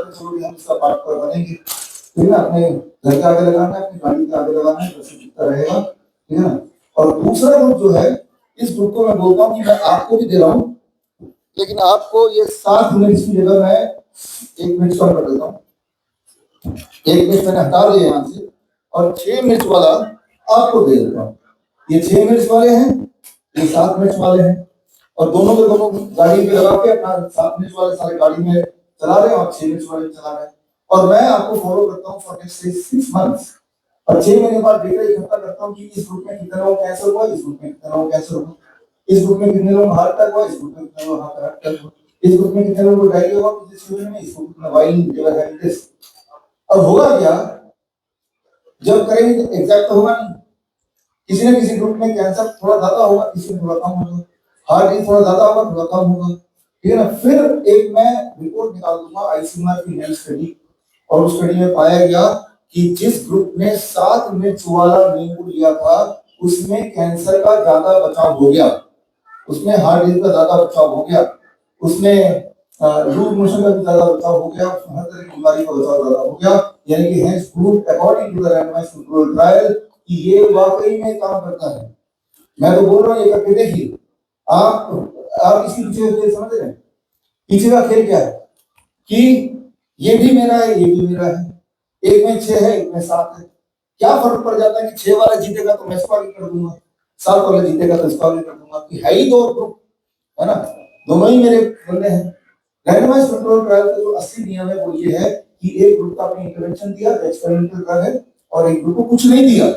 तो चलो हम इसका पार्ट पर बनेंगे, ठीक है ना। अपने घर के आगे लगाना है, अपनी गाड़ी के आगे लगाना है, बस दिखता रहेगा, ठीक है ना। और दूसरा ग्रुप जो है, इस ग्रुप को मैं बोलता हूँ कि मैं आपको भी दे रहा हूँ, लेकिन आपको ये 7 मिनट की जगह मैं 1 मिनट कम कर देता हूँ। 1 मिनट मैंने हटा दिया यहाँ से और 6 मिनट वाला आपको दे देता हूँ। ये 6 मिनट वाले हैं, ये 7 मिनट वाले हैं, और दोनों के दोनों गाड़ी पे लगा के अपना 7 मिनट वाले सारे गाड़ी में चला रहे हैं और 6 मिनट वाले चला रहे हैं। और मैं आपको फॉलो करता हूँ फॉर नेक्स्ट 6 मंथ्स, और 6 महीने बाद डेटा इकट्ठा करता हूँ कि इस ग्रुप में कितने लोग कैंसर हुआ, इस ग्रुप में कितने लोग कैंसर हुआ, इस ग्रुप में कितने लोग हार्ट अटैक हुआ, इस ग्रुप में कितने लोग हार्ट अटैक हुआ, इस ग्रुप में कितने लोगों को डायरिया हुआ, इस ग्रुप में वाइल लिवर हेपेटाइटिस। अब होगा क्या, जब करेंगे तो एग्जैक्ट होगा नहीं, किसी न किसी ग्रुप में कैंसर थोड़ा ज्यादा होगा, किसी में थोड़ा कम होगा, हार्ट डिजीज थोड़ा ज्यादा होगा, थोड़ा कम होगा, ठीक है ना। फिर एक मैं रिपोर्ट निकाल दूंगा आईसीएमआर की नई स्टडी, और उस स्टडी में पाया गया कि जिस ग्रुप ने 7 मिनट वाला नींबू लिया था उसमें कैंसर का ज्यादा बचाव हो गया, उसमें हार्ट डिजीज का ज्यादा बचाव हो गया, उसमें लूज मोशन का भी ज्यादा बचाव हो गया, हर तरह की बीमारी का बचाव ज्यादा हो गया। यानी कि hence proved according to the randomised control trial कि ये वाकई में काम करता है। मैं तो बोल रहा हूँ ये करके देखिए आप इसकी पीछे खेल समझ रहे हैं। पीछे का खेल क्या है कि ये भी मेरा है, ये भी मेरा है, एक में 6 है, एक में 7 है, क्या फर्क पड़ जाता है कि 6 वाला जीतेगा तो मैं इसको आगे कर दूंगा, 7 वाला जीतेगा तो इसको आगे कर दूंगा, कि है ही 2 ग्रुप, है ना, दोनों ही मेरे बंदे हैं। रैंडमाइज्ड कंट्रोल ट्रायल का जो असली नियम है वो ये है कि एक ग्रुप का आपने इंटरवेंशन दिया, एक्सपेरिमेंटल ड्रग है, और एक ग्रुप को कुछ नहीं दिया।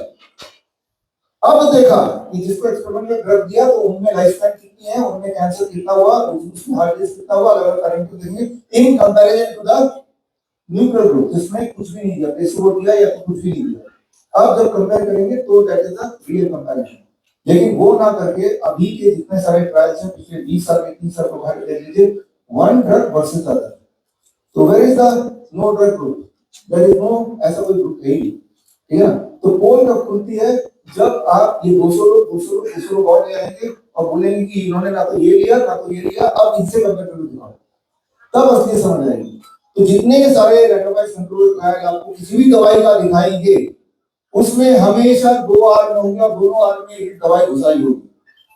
अब देखा कि जिसको एक्सपेरिमेंटल ड्रग दिया तो उनमें लाइफ टाइम कितनी है, उनमें कैंसर कितना हुआ, उसमें हार्ट डिजीज कितना हुआ, अलग अलग कारण को देखेंगे in comparison to the neutral group जिसमें कुछ भी नहीं दिया, प्लेसिबो दिया या तो कुछ भी नहीं दिया। अब जब कंपेयर करेंगे तो that is the real comparison. लेकिन वो ना करके अभी के जितने सारे ट्रायल्स हैं पिछले 20 साल में 30 साल को भाग ले लीजिए, वन ड्रग वर्सेस अदर, तो where is the no drug group, there is no ऐसा कोई ग्रुप नहीं, ठीक है ना। तो पोल कब खुलती है, जब आप ये 200 लोग और ले आएंगे और बोलेंगे कि इन्होंने ना तो ये लिया ना तो ये लिया, अब इनसे कंपेयर करके दिखाओ, तब असली समझ आएगी। तो जितने के सारे रैंडमाइज्ड कंट्रोल ट्रायल आपको किसी भी दवाई का दिखाएंगे उसमें हमेशा 2 आर्म होंगे और दोनों आर्म में एक दवाई घुसाई होगी,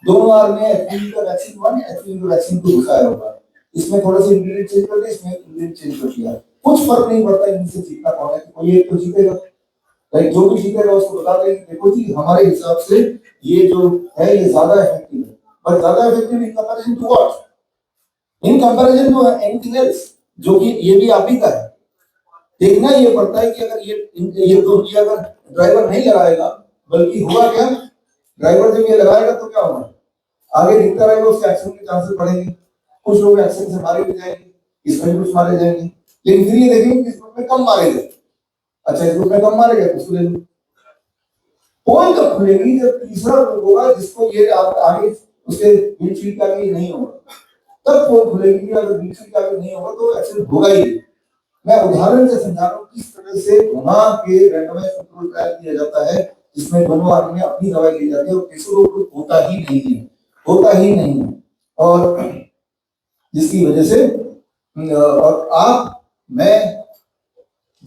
दोनों आर्म में एचपीवी का वैक्सीन 1 एचपीवी का वैक्सीन 2 घुसाया होगा, इसमें थोड़ा सा इंग्रेडिएंट चेंज कर दिया, इसमें इंग्रेडिएंट चेंज कर दिया, कुछ फर्क नहीं पड़ता इनसे जीतना कौन है, कोई एक तो जीतेगा, राइट, जो भी जीतेगा उसको बता देंगे देखो जी हमारे हिसाब से ये जो है ये ज्यादा इफेक्टिव है, बट ज्यादा effective in comparison to what, in comparison to anything else, जो कि ये भी आप ही का है। देखना ये पड़ता है कि अगर ये तो कि अगर ड्राइवर नहीं लगाएगा, बल्कि हुआ क्या, ड्राइवर जब ये लगाएगा तो क्या होगा, आगे दिखता रहेगा उसके एक्सीडेंट के चांसेस बढ़ेंगे, कुछ लोग एक्सीडेंट से मारे भी जाएंगे, इसमें कुछ मारे जाएंगे, लेकिन फिर ये देखेंगे कि इस ग्रुप में कम मारे गए, अच्छा इस ग्रुप में कम मारे गए तो उसको ले लो। पोल कब खुलेगी, जब तीसरा ग्रुप होगा जिसको ये आगे उसके विंडशील्ड का भी नहीं होगा, तब पोल खुलेगी। अगर विंडशील्ड का भी नहीं होगा तो एक्सीडेंट होगा ही। मैं उदाहरण से समझा रहा हूँ किस तरह से घुमा के रैंडमाइज्ड कंट्रोल ट्रायल किया जाता है, जिसमें दोनों आदमी अपनी दवाई ली जाती है और प्लेसिबो ग्रुप होता ही नहीं है, होता ही नहीं है, और जिसकी वजह से और आप मैं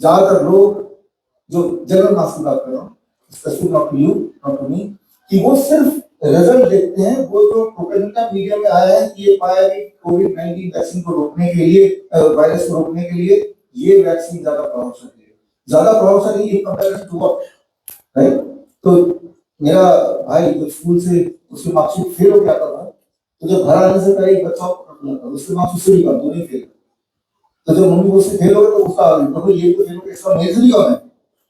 ज्यादातर लोग जो जनरल मास की बात कर रहा हूँ, specific not to you not to me, कि वो सिर्फ रिजल्ट देखते हैं। वो जो प्रोपेगेंडा मीडिया में आया है कि ये पाया कि कोविड-19 वैक्सीन को रोकने के लिए, वायरस को रोकने के लिए ये वैक्सीन ज्यादा प्रभावशाली है, ज्यादा प्रभावशाली है कंपैरिजन टू व्हाट, राइट। तो मेरा भाई जो स्कूल से उसके मार्कशीट फेल हो गया था, तो जब घर आने से पहले एक बच्चा उसके मार्क्स उससे भी कम, दोनों फेल, तो जब मम्मी उससे फेल हो गए तो उसका तो ये तो फेल हो गया, इसका मेजर ही कौन है,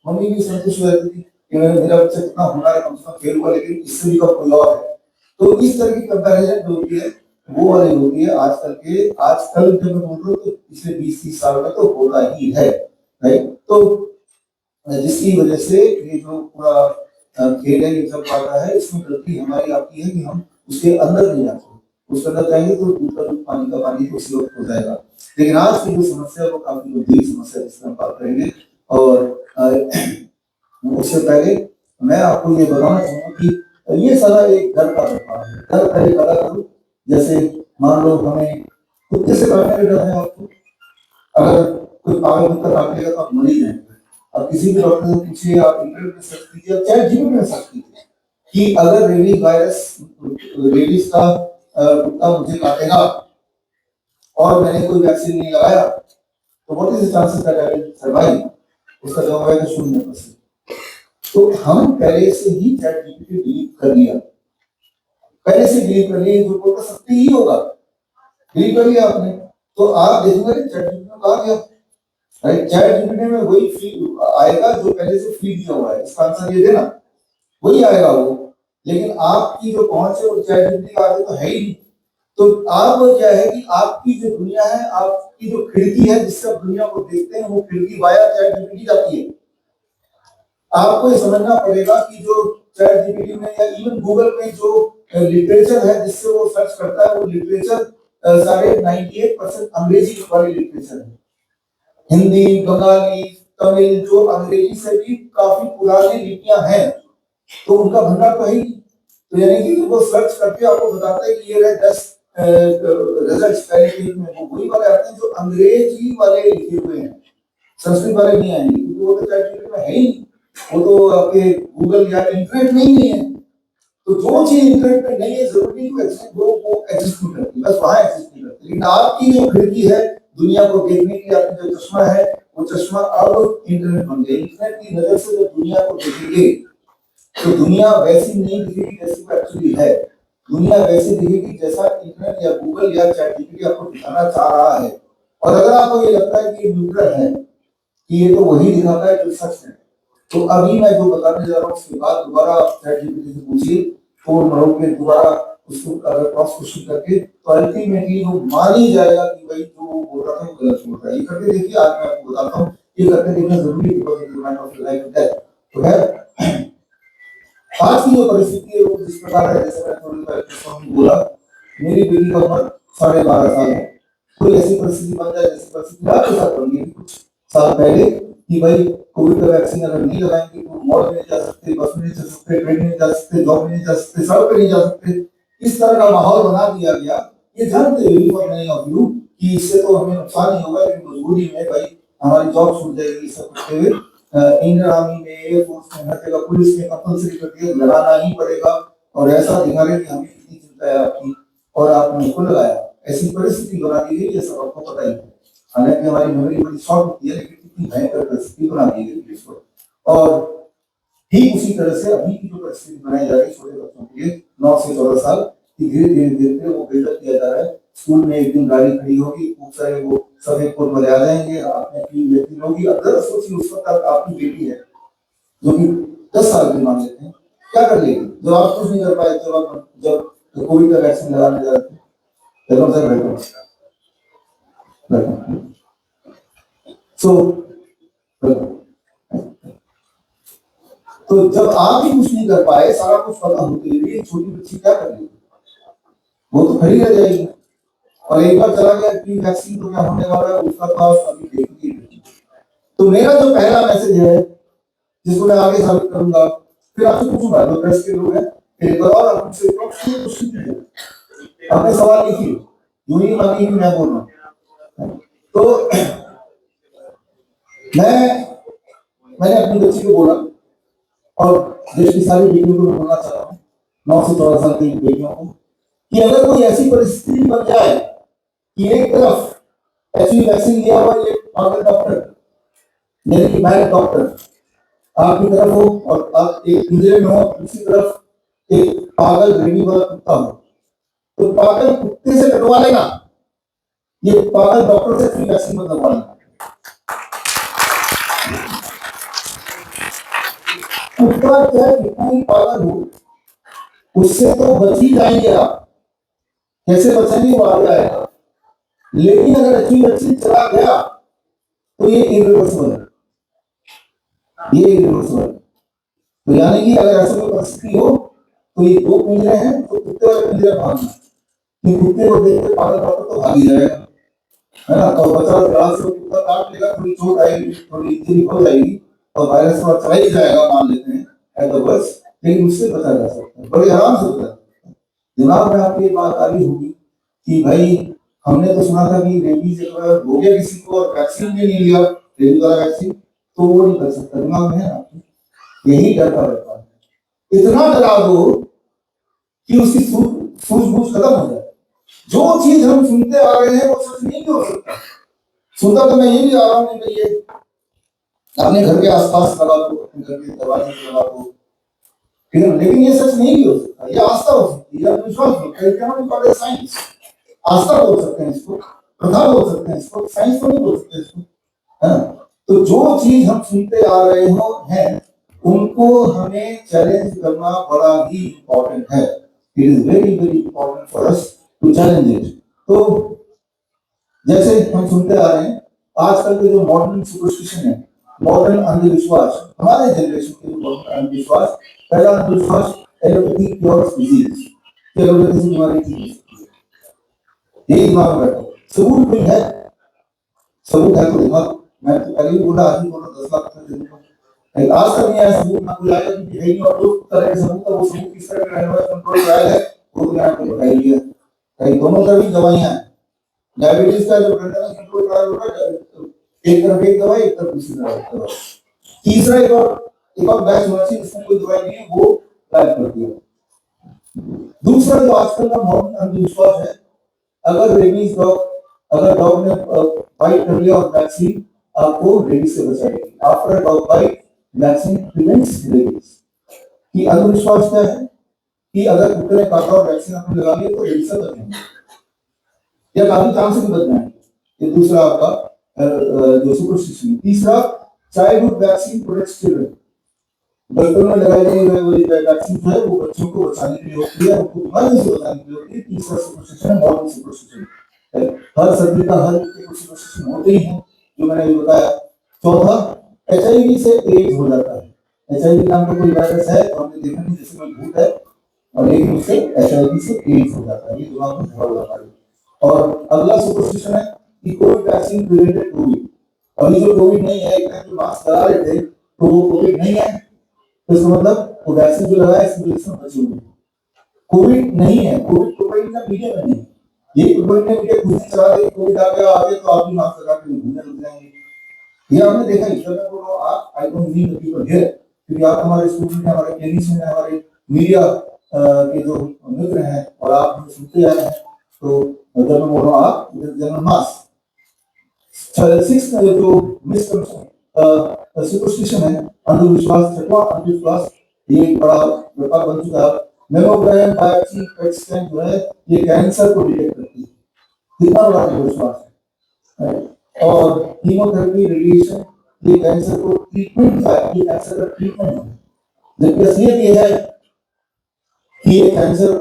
मम्मी भी संतुष्ट हो जाती थी कि मेरा बच्चा कितना होना है, कम से कम फेल हुआ, लेकिन इससे भी कम कोई और है। तो इस तरह की कंपैरिजन जो होती है वो वाली होती है आजकल जब मैं बोल रहा हूँ तो पिछले 20-30 साल में तो होता ही है, राइट। तो जिसकी वजह से ये जो पूरा खेल है ये सब आता है, इसमें गलती हमारी आपकी है कि हम उसके अंदर नहीं जाते, उसके अंदर जाएंगे तो दूध का दूध पानी का पानी तो उसी वक्त हो जाएगा। लेकिन आज की जो समस्या है वो काफी गंभीर समस्या है जिसमें हम बात करेंगे, और उससे पहले मैं आपको ये बताना चाहूंगा कि ये सारा एक घर का व्यापार है। घर का एक अलग करूँ, जैसे मान लो हमें कुत्ते से लड़ने का डर है आपको, अगर कोई पागल कुत्ता काट लेगा तो आप मर ही जाएंगे। अब किसी भी डॉक्टर से पूछिए, आप इंटरनेट पे सर्च कीजिए, आप चाहे जीवन में सर्च कीजिए कि अगर रेबीज वायरस, रेबीज का कुत्ता मुझे काटेगा और मैंने कोई वैक्सीन नहीं लगाया तो what is the chances that I will survive? उसका जवाब है 0%। तो हम पहले से ही चैट जीपीटी डिलीट कर लिया, पहले से डिलीट कर लिया, जो बोलता सत्य ही होगा, डिलीट कर लिया आपने। तो आप देखोगे चैट जीपीटी में कहा गया, राइट? चैट जीपीटी में वही फीड आएगा जो पहले से फीड दिया हुआ है, इसका आंसर ये देना, वही आएगा वो। लेकिन आपकी जो पहुंच है वो चैट जीपीटी का आगे तो है ही नहीं। तो आप क्या है कि आपकी जो दुनिया है, आपकी जो खिड़की है जिससे आप दुनिया को देखते हैं, वो खिड़की वाया चैट जीपीटी जाती है। आपको ये समझना पड़ेगा कि जो चैट जीपीटी में या इवन गूगल में जो लिटरेचर है जिससे वो सर्च करता है, वो लिटरेचर सारे 98% अंग्रेजी वाली लिटरेचर है। हिंदी, बंगाली, तमिल, जो अंग्रेजी से भी काफी पुरानी लिपियां हैं, तो उनका भंडार तो है ही। तो यानी कि वो सर्च करके आपको बताता है कि ये रहे 10 रिजल्ट्स पहले पेज में, वो वही वाले आते हैं जो अंग्रेजी वाले लिखे हुए हैं, संस्कृत वाले नहीं आएंगे, क्योंकि वो तो चैट जीपीटी में है ही, वो तो आपके गूगल या इंटरनेट में ही नहीं है। तो जो चीज इंटरनेट पे नहीं है, जरूरी वो एग्जिस्ट नहीं करती, बस वहां एग्जिस्ट नहीं करती। लेकिन आपकी जो खिड़की है दुनिया को देखने की, आपका जो चश्मा है, वो चश्मा अब इंटरनेट बन गया। इंटरनेट की नजर से जब दुनिया को देखेंगे तो दुनिया वैसी नहीं दिखेगी जैसी वो एक्चुअली है। दुनिया वैसे दिखेगी जैसा इंटरनेट या गूगल या चैट जीपीटी आपको दिखाना चाह रहा है। और अगर आपको ये लगता है कि ये न्यूट्रल है, कि ये तो वही दिखाता है जो सच है, तो अभी मैं जो बताने जा रहा हूँ उसके बाद दोबारा आप चैट जीपीटी से पूछिए, तोड़ मरोड़ के दोबारा उसको अगर क्रॉस क्वेश्चन करके, तो अल्टीमेटली वो मान ही जाएगा कि भाई जो वो बोल रहा था वो गलत बोल रहा है। ये करके देखिए, आज मैं आपको बताता हूँ, ये करके देखना जरूरी है, because it is matter of life and death. तो है आज की जो परिस्थिति है वो जिस प्रकार है, जैसे मैं थोड़ी देर बोला, मेरी बेटी का उम्र 12.5 साल है। कोई ऐसी परिस्थिति बन जाए जैसी परिस्थिति आपके साथ बन गई कुछ साल पहले कि भाई कोविड का वैक्सीन अगर नहीं लगाएंगे तो मॉल में नहीं जा सकते, बस में नहीं जा सकते, ट्रेन में नहीं जा सकते, जॉब में नहीं जा सकते, सड़क पे नहीं जा सकते, इस तरह का माहौल बना दिया गया। ये जानते हुए फॉर मेनी ऑफ यू कि इससे तो हमें नुकसान ही होगा, लेकिन मजबूरी में भाई हमारी जॉब छूट जाएगी, सब कुछ हुए इंडियन आर्मी में, एयरफोर्स में, हर जगह पुलिस में कंपल्सरी कर दिया, लगाना ही पड़ेगा। और ऐसा दिखा रहे कि हमें कितनी चिंता है आपकी और आपने उसको लगाया, ऐसी परिस्थिति बना दी गई, ये सब आपको पता ही है। हालांकि हमारी मेमोरी बड़ी शॉर्ट होती है, लेकिन कितनी भयंकर परिस्थिति बना दी गई इसको। और ठीक उसी तरह से अभी की जो परिस्थिति बनाई जा रही है छोटे बच्चों के लिए 9 से 14 साल की, धीरे धीरे धीरे वो बिल्डअप किया जा रहा है। स्कूल में एक दिन गाड़ी खड़ी होगी, खूब सारे वो सब एक कोट में आ जाएंगे, आपने अपनी बेटी होगी। अगर सोचिए उस वक्त आपकी बेटी है जो कि 10 साल की मान लेते हैं, क्या कर लेगी जब आप कुछ नहीं कर पाए, जब कोविड का वैक्सीन लगाने जा रहे थे। तो जब आप ही कुछ नहीं कर पाए, सारा कुछ पता होते हुए छोटी बच्ची क्या करेगी? वो तो खड़ी रह जाएगी। और एक बार चला गया कि वैक्सीन तो क्या होने वाला है उसका तो अभी देखिए। तो मेरा जो पहला मैसेज है जिसको मैं आगे साबित करूंगा, फिर आपसे पूछूंगा जो प्रेस के लोग हैं, फिर एक बार और आपसे अपने सवाल लिखिए, यूं ही मानिए कि मैं बोल रहा हूँ। तो मैंने अपनी बच्ची को बोला और देश की सारी बेटियों को बोलना चाह रहा हूँ, 9 से 14 साल की बेटियों को, कि अगर कोई ऐसी परिस्थिति बन जाए कि एक तरफ ऐसी वैक्सीन लिया हुआ एक पागल डॉक्टर, यानी कि मैं डॉक्टर आपकी तरफ हो और आप एक पिंजरे में हो, दूसरी तरफ एक पागल रेडी वाला कुत्ता हो, तो पागल कुत्ते से कटवा लेना, ये पागल डॉक्टर से फ्री वैक्सीन मत लगवा लेना। कुत्ता चाहे कितना ही पागल हो, उससे तो बच ही जाएंगे आप, कैसे बचेंगे वो आ जाएगा। लेकिन अगर अच्छी वैक्सीन चला गया तो ये इरिवर्सिबल है, ये इरिवर्सिबल। तो यानी कि अगर ऐसी कोई परिस्थिति हो तो ये 2 पिंजरे हैं, तो कुत्ते वाले पिंजरे भागना, कि कुत्ते को देख के पागल डॉक्टर तो भाग ही जाएगा, है ना। तो बच्चा ग्लास से कुत्ता काट लेगा, थोड़ी चोट आएगी, थोड़ी इंजरी हो जाएगी और वायरस तो चला ही जाएगा मान लेते हैं एट द वर्स्ट, लेकिन उससे बचा जा सकता है, बड़े आराम से बचा। दिमाग में आपकी बात आ रही होगी कि भाई हमने तो सुना था कि रेबीज अगर हो गया किसी को और वैक्सीन भी नहीं लिया, रेबीज वाला वैक्सीन, तो वो नहीं कर सकता। दिमाग में है ना, यही डरता रहता है। इतना डरा दो कि उसकी सूझबूझ खत्म हो जाए। जो चीज हम सुनते आ रहे हैं वो सच नहीं हो सकता। सुनता तो मैं ये भी आ रहा हूँ कि ये अपने घर के आसपास लगा दो, अपने घर के दरवाजे पे लगा दो, ठीक है, लेकिन ये सच नहीं हो सकता। ये आस्था हो सकती है, विश्वास हो सकता है, साइंस आस्था बोल सकते हैं इसको, प्रथा बोल सकते हैं इसको, साइंस तो नहीं बोल सकते इसको, है ना। तो जो चीज हम सुनते आ रहे हो हैं उनको हमें चैलेंज करना बड़ा ही इंपॉर्टेंट है। It is very very important for us to challenge it. तो जैसे हम सुनते आ रहे हैं आजकल के जो मॉडर्न सुपरस्टिशन है, मॉडर्न अंधविश्वास, हमारे जनरेशन के मॉडर्न अंधविश्वास, पहला अंधविश्वास एलोपैथी क्योर डिजीज, एलोपैथी से बीमारी ठीक है, यही दिमाग में बैठा। सबूत भी है, सबूत है तो दिमाग, मैं तो पहले ही बोला, आज ही बोला 10 लाख तक दे दूंगा, आज तक नहीं आया सबूत, ना कोई आया कि है ही। और जो तरह के सबूत है वो सबूत किस तरह का है, कंट्रोल ट्रायल है, वो तो मैंने आपको बताई दिया। कई दोनों तरह की दवाइयां हैं। डायबिटीज का जो कंट्रोल ट्रायल होता है, एक तरफ एक दवाई, एक तरफ दूसरी दवाई। तीसरा एक और बैच होना चाहिए जिसमें कोई दवाई नहीं है, वो ट्रायल करती है। दूसरा जो आजकल का मॉडर्न अंधविश्वास है, अगर रेबीज डॉग, अगर डॉग ने बाइट कर लिया और वैक्सीन आपको रेबीज से बचाएगी, after dog bite vaccine prevents rabies. कि अंधविश्वास क्या है कि अगर कुत्ते ने काटा और वैक्सीन आपने लगा लिया तो रेबीज से बचेंगे या काफी चांस से बच जाएंगे। ये दूसरा आपका जो सुपरस्टिशन। तीसरा, चाइल्डहुड वैक्सीन प्रोटेक्ट्स चिल्ड्रन, बचपन में लगाई गई वो वैक्सीन जो है वो बच्चों को बचाने के लिए होती है, उनको बीमारी से बचाने के लिए होती है। तीसरा सुपरस्टिशन है मॉडर्न सुपरस्टिशन, हर सदी का हर कुछ सुपरस्टिशन होते ही हैं जो मैंने अभी बताया। चौथा, एचआईवी से एड्स हो जाता है। एचआईवी नाम का कोई वायरस है, तो हमने देखा नहीं जैसे कोई भूत है, और लेकिन उससे एचआईवी से एड्स हो जाता है, ये दिमाग में बहुत बड़ा है। और अगला सुपरस्टिशन है कि कोविड वैक्सीन प्रिवेंटेड कोविड। अभी जो कोविड नहीं है, एक टाइम जो मास्क लगा रहे थे तो वो कोविड नहीं है, तो इसका मतलब वो वैक्सीन जो लगाया इसकी वजह से बची हुई। कोविड नहीं है, कोविड प्रोपेगेंडा ना मीडिया में नहीं, ये प्रोपेगेंडा मीडिया खुद ही चला रही। कोविड आ गया आगे तो आप भी मास्क लगा के घूमने लग जाएंगे। ये आपने देखा ही, मैं बोल रहा हूँ आप, I don't need the people here, क्योंकि आप हमारे स्टूडेंट हैं, हमारे क्लिनिशियन हैं, हमारे मीडिया के जो मित्र हैं, और आप हमें सुनते आ रहे हैं। तो जब मैं बोल रहा हूँ आप जनरल मास्क। सिक्स जो मिसकंसेप्शन सुपरस्टिशन है, अंधविश्वास, छठवां अंधविश्वास, ये बड़ा व्यापार बन चुका है। मेमोग्राम बायोप्सी पेट स्कैन जो है ये कैंसर को डिटेक्ट करती है, कितना बड़ा अंधविश्वास है। और कीमोथेरेपी, रेडिएशन, ये कैंसर को ट्रीटमेंट है, ये कैंसर का ट्रीटमेंट है। जबकि असलियत ये है कि ये कैंसर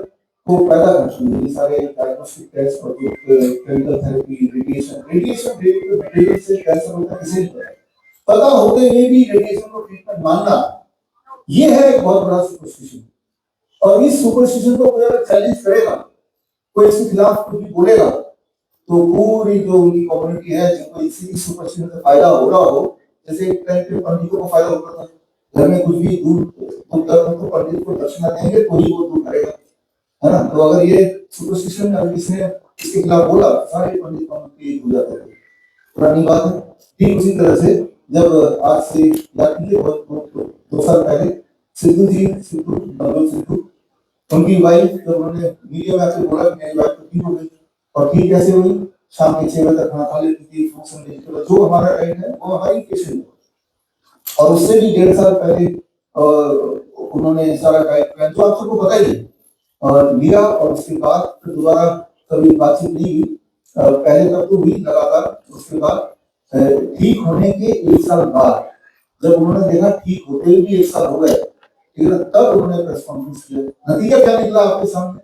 को पैदा करती है। ये सारे डायग्नोस्टिक टेस्ट और जो केमिकल थेरेपी, रेडिएशन मटेरियल से कैंसर होता है किसी नहीं पता होते हुए भी रेडिएशन को ट्रीटमेंट मानना, ये है एक बहुत बड़ा सुपरस्टिशन। और इस सुपरस्टिशन को कोई अगर चैलेंज करेगा, कोई इसके खिलाफ कुछ भी बोलेगा, तो पूरी जो उनकी कम्युनिटी है जिनको इसी सुपरस्टिशन से फायदा हो रहा हो, जैसे एक टाइम पे पंडितों को फायदा होता था, घर में कुछ भी दूध तो पंडित को दक्षिणा देंगे तो ही वो दूध करेगा, है ना। तो अगर ये सुपरस्टिशन अगर किसी ने इसके खिलाफ बोला, सारे पंडित हो जाते हैं, पुरानी बात है। ठीक उसी तरह से जब आज से याद कीजिए 2 साल पहले सिद्धू जी, सिद्धू उनकी वाइफ, जब उन्होंने मीडिया में आके बोला कि मेरी वाइफ तो ठीक हो गई, और ठीक कैसे हुई, शाम के 6 बजे तक खाना खा लेती थी, फ्रूट्स एंड वेजिटेबल, जो हमारा डाइट है वो हमारी पेशेंट है। और उससे भी 1.5 साल पहले उन्होंने सारा डाइट प्लान जो आप सबको पता ही है और लिया, और उसके बाद फिर दोबारा कभी बातचीत नहीं हुई। पहले तक तो हुई लगातार, उसके बाद ठीक होने के 1 साल बाद जब उन्होंने देखा ठीक होते भी 1 साल हो गए, ठीक है, तब उन्होंने प्रेस कॉन्फ्रेंस किया। नतीजा क्या निकला आपके सामने,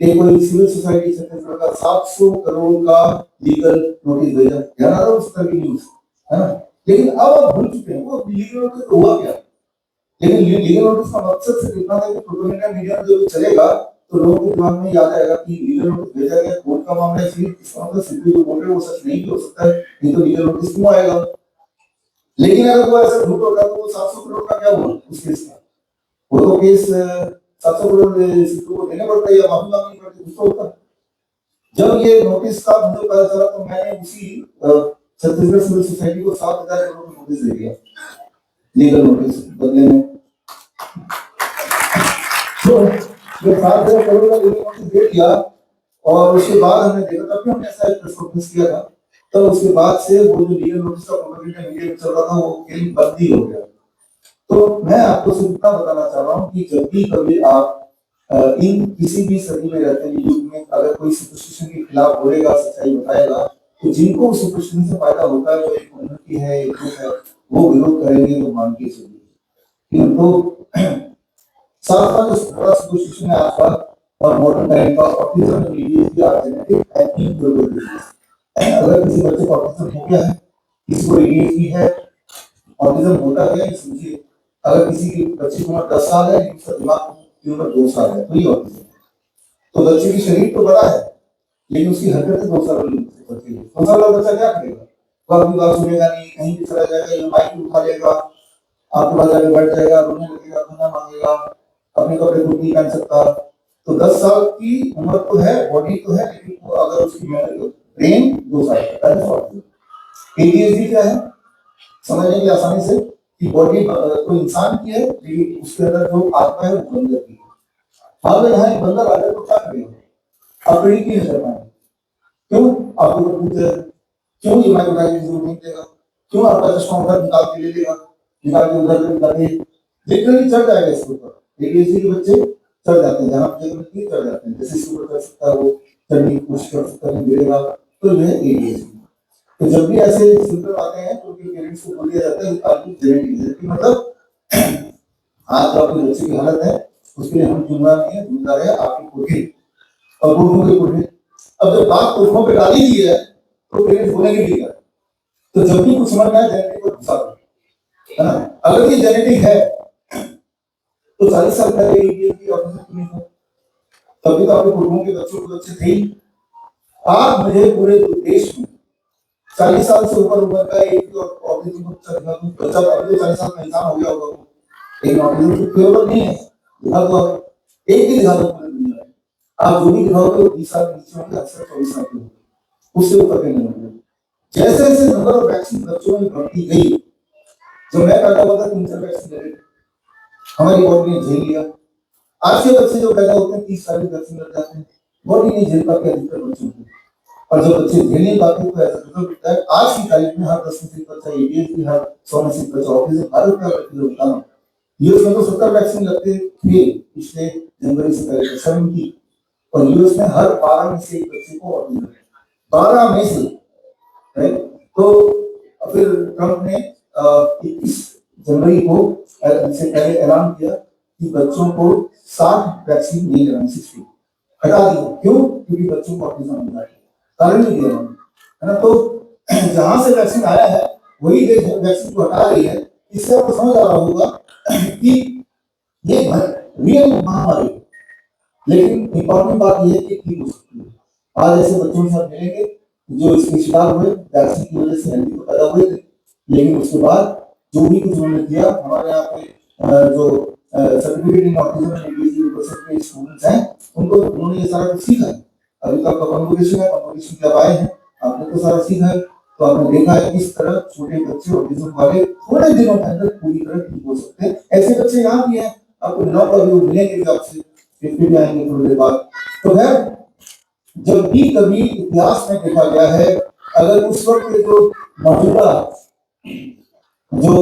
एक कोई सिविल सोसाइटी छत्तीसगढ़ का 700 करोड़ का लीगल नोटिस भेजा, ध्यान आ रहा है उस तरह की न्यूज, है ना। लेकिन अब आप भूल चुके हैं वो लीगल नोटिस तो हुआ क्या। लेकिन लीगल नोटिस का मकसद सिर्फ इतना है कि प्रोपेगेंडा मीडिया में जो चलेगा तो लोगों के दिमाग में याद आएगा कि लीगल नोटिस भेजा गया, कोर्ट का मामला है, इसका मतलब सिद्धू जो बोल रहे हैं वो सच नहीं भी हो सकता है, नहीं तो लीगल नोटिस क्यों आएगा। लेकिन अगर वो ऐसा झूठ होता तो वो 700 करोड़ का क्या हुआ उस केस का, वो तो केस 700 करोड़ सिद्धू को देने पड़ता है या माफी मांगनी पड़ती, कुछ तो होता। जब ये नोटिस का मुझे पता चला तो मैंने उसी छत्तीसगढ़ सिविल सोसाइटी को 7,000 करोड़ का नोटिस दे दिया, लीगल नोटिस बदले में। तो जो 7,000 करोड़ का लीगल नोटिस दे दिया और उसके बाद हमने देखा, तब हमने ऐसा एक प्रेस कॉन्फ्रेंस किया था, तब उसके बाद से वो जो लीगल नोटिस का प्रोपेगेंडा मीडिया में चल रहा था वो खेल बंद ही हो गया। तो मैं आपको सिर्फ इतना बताना चाह रहा हूँ कि जब भी कभी आप इन किसी भी सदी में रहते हैं युग में, अगर कोई सुपरस्टिशन के खिलाफ बोलेगा, सच्चाई बताएगा, तो जिनको सुपरस्टिशन से फायदा होता है, जो एक उन्नति है, एक है, वो विरोध करेंगे, तो मान के चलिए। तो साथ साथ जो बड़ा सुपरस्टिशन है आपका और मॉडर्न टाइम का ऑटिज्म जेनेटिक आई थिंक अगर किसी बच्चे को ऑटिज्म हो गया है, किसी को एडीएचडी है, ऑटिज्म होता है, समझिए अगर किसी के बच्चे की उम्र 10 साल है, उसका दिमाग की उम्र 2 साल है, तो ये ऑटिज्म। तो बच्चे की शरीर तो बड़ा है, लेकिन उसकी हरकतें 2 साल वाली बच्चे की। 2 साल वाला बच्चा क्या करेगा? वो आपकी बात सुनेगा नहीं, कहीं भी चला जाएगा, या माइक उठा लेगा, आपके पास जाकर बैठ जाएगा, रोने लगेगा, खाना मांगेगा, अपने कपड़े खुद नहीं पहन सकता। तो 10 साल की उम्र तो है, बॉडी तो है, लेकिन अगर उसकी ब्रेन 2 साल का है। एडीएचडी क्या है समझने की आसानी से, कि बॉडी कोई इंसान की है, लेकिन उसके अंदर जो आत्मा है वो बंदर की है। अगर यहाँ एक बंदर आ जाए तो क्या करेगा? आप रीड नहीं कर पाएंगे। क्यों? आपको तो पूछते क्यों ये माइक उठाने की जरूरत नहीं देगा, क्यों आपका चश्मा उधर निकाल के ले लेगा, निकाल के उधर निकाल के लिटरली चढ़ जाएगा इसके ऊपर। एडीएचडी के बच्चे चढ़ जाते हैं, जहाँ पे जगह चढ़ जाते हैं, जैसे इसके ऊपर चढ़ सकता है वो चढ़ने की कोशिश कर सकता है, गिरेगा, तो यह एडीएचडी। तो जब भी ऐसे सिम्टम आते हैं तो उनके पेरेंट्स को बोल दिया जाता है आपकी जेनेटिक, मतलब आज जो आपके बच्चे की हालत है उसके लिए हम जिम्मेदार नहीं है, जिम्मेदार है आपके पुरखे और पुरखों के पुरखे। अब जब बात पुरखों पे डाली दी है तो पेरेंट्स बोलेंगे भी क्या? तो जब भी कुछ समझ में आए जेनेटिक को घुसा दो, है ना? अगर ये जेनेटिक है तो 40 साल पहले ये ऑटिज्म नहीं था, तभी तो आपके पुरखों के बच्चों को बच्चे थे। आज मुझे पूरे देश में 40 साल से ऊपर उम्र का एक ऑटिज्म बच्चा अभी तो 40 साल का इंसान हो गया होगा, लेकिन ऑटिज्म तो केवल नहीं है, दिखा दो एक ही दिखा दो पूरी दुनिया में। आप जो भी दिखाओगे वो 20 साल के नीचे होंगे, अक्सर 24 साल के होंगे, उससे ऊपर के नहीं होंगे। जैसे जैसे नंबर ऑफ वैक्सीन बच्चों में बढ़ती गई, जो मैं पैदा हुआ था 3-4 वैक्सीन लगे, हमारी बॉडी ने झेल लिया। आज के बच्चे जो पैदा होते हैं 30 साल की वैक्सीन लग जाते हैं, बॉडी नहीं झेल पाते अधिकतर बच्चों को, और जब बच्चे झेल नहीं पाते तो ऐसा रिजल्ट होता है। आज की तारीख में हर 10 में से एक बच्चा एडीएचडी, हर 100 में से एक बच्चा ऑटिज्म, भारत का व्यक्ति बता रहा। यूएस में तो 70 वैक्सीन लगते थे पिछले जनवरी से पहले 70, और यूएस में हर 12 में से एक बच्चे को ऑटिज्म है, 12 में से, राइट? तो फिर ट्रंप ने 21 जनवरी को से पहले ऐलान किया कि बच्चों को 60 वैक्सीन नहीं लगानी, 60 हटा दी। क्यों? क्योंकि बच्चों को ऑटिज्म होता है, कारण नहीं दिया है ना। तो जहां से वैक्सीन आया है वही देश वैक्सीन को हटा रही है। इससे आपको समझ आ रहा होगा कि ये रियल महामारी, लेकिन इंपॉर्टेंट बात यह है कि ठीक हो सकती है। आज ऐसे बच्चों के साथ मिलेंगे जो इसके शिकार हुए, वैक्सीन की वजह से हेल्दी तो पैदा हुए थे, लेकिन उसके बाद जो भी कुछ उन्होंने किया, हमारे यहाँ पे जो certificate in autism and ADHD university के स्टूडेंट्स हैं, उनको उन्होंने ये सारा कुछ सीखा है। अभी तक कन्वोकेशन है, कन्वोकेशन जब आए हैं आपने तो सारा सीखा है, तो आपने देखा है किस तरह छोटे बच्चे ऑटिज्म वाले थोड़े दिनों के अंदर पूरी तरह ठीक हो सकते हैं। ऐसे बच्चे यहाँ भी हैं, आपको 9 का भी मिलेंगे आपसे, फिर भी आएंगे थोड़ी देर बाद। तो है जब भी कभी इतिहास में देखा गया है, अगर उस वक्त जो मौजूदा जो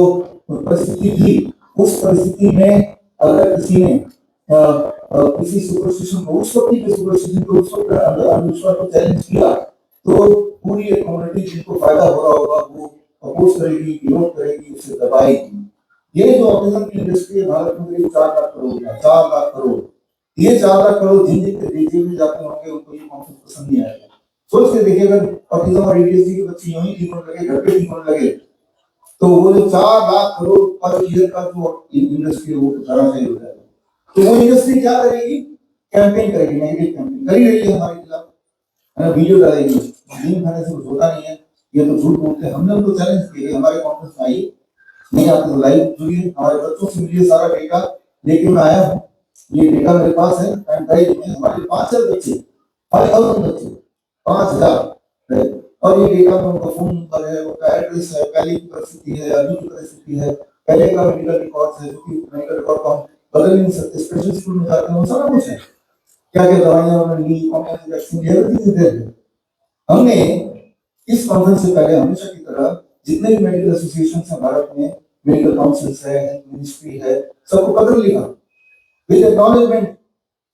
परिस्थिति थी, उस परिस्थिति में अगर किसी ने किसी सुपरस्टिशन को, उस वक्त की सुपरस्टिशन को, उस वक्त अंधविश्वास को चैलेंज किया, तो पूरी एक कम्युनिटी जिनको फायदा हो रहा होगा वो अपोज करेगी, विरोध करेगी, उसे दबाएगी। ये जो ऑटिज्म की इंडस्ट्री है भारत में 4 लाख करोड़ है, 4 लाख करोड़। ये 4 लाख करोड़ जिन जिन के देखे में जाते होंगे उनको ये कॉन्सेप्ट पसंद नहीं आएगा। सोच के देखिए, अगर ऑटिज्म और एडीएचडी के बच्चे यूं ही ठीक होने लगे, घर पे ठीक होने लगे, तो वो जो 4 लाख करोड़ पर ईयर का जो इंडस्ट्री है वो धराशायी हो जाएगा। तो वो इंडस्ट्री क्या करेगी? कैंपेन करेगी, नेगेटिव कैंपेन कर ही रही है हमारे खिलाफ, है ना, वीडियो डालेगी, दिन खाने से कुछ होता नहीं है, ये तो झूठ बोलते हैं। हमने उनको चैलेंज किया, हमारे कॉन्फ्रेंस में आइए, नहीं आते तो लाइव जुड़िए, हमारे बच्चों से मिलिए, सारा डेटा लेके मैं आया हूँ, ये डेटा मेरे पास है, हमारे 5,000 बच्चे, 5,000 बच्चे 5,000 है। और ये डेटा में उनका फोन नंबर है, उनका एड्रेस है, पहले की परिस्थिति है, अभी की परिस्थिति है, पहले का मेडिकल रिकॉर्ड है, जो कि मेडिकल रिकॉर्ड को हम बदल नहीं सकते, स्पेशल स्कूल में जाते हैं वो सारा कुछ है, क्या क्या दवाइयां उन्होंने ली, कौन सी वैक्सीन, एवरीथिंग इज देयर। हमने इस कॉन्फ्रेंस से पहले हमेशा की तरह जितने भी मेडिकल एसोसिएशन है भारत में, मेडिकल काउंसिल्स है, मिनिस्ट्री है, सबको पत्र लिखा विद एक्नॉलेजमेंट